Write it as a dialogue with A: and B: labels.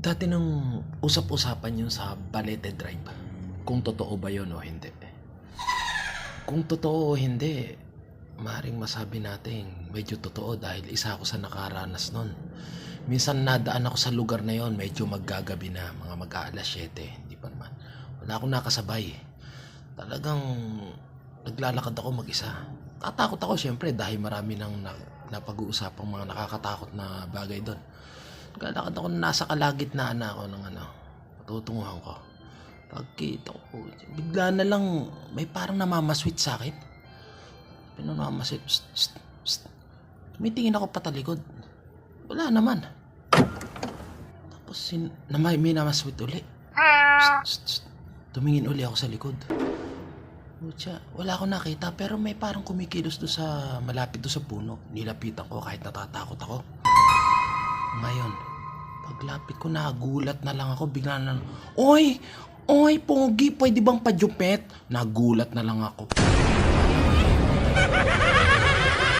A: Dati nang usap-usapan yun sa Balete Drive. Kung totoo ba yun o hindi. Kung totoo o hindi, maaaring masabi natin medyo totoo dahil isa ako sa nakaranas nun. Minsan nadaan ako sa lugar na yon, medyo maggagabi na, mga mag-aalas 7. Hindi pa naman. Wala akong nakasabay. Talagang naglalakad ako mag-isa. Tatakot ako syempre dahil marami nang napag-uusapang mga nakakatakot na bagay doon. Naglalakad ako na nasa kalagitnaan na ako ng patutunguhan ko. Pagkita ko, bigla na lang may parang namamaswit sa akin. Pinamamaswit. Psst, psst, psst. Tumitingin ako patalikod. Wala naman. Tapos may namaswit uli. Psst, psst, psst. Tumingin uli ako sa likod. Pucha, wala akong nakita pero may parang kumikilos doon sa malapit doon sa puno. Nilapitan ko kahit natatakot ako. Ngayon, paglapit ko nagulat na lang ako. Bigla na lang, Oy! Oy, Pogi, pwede bang pa-jupet? Nagulat na lang ako.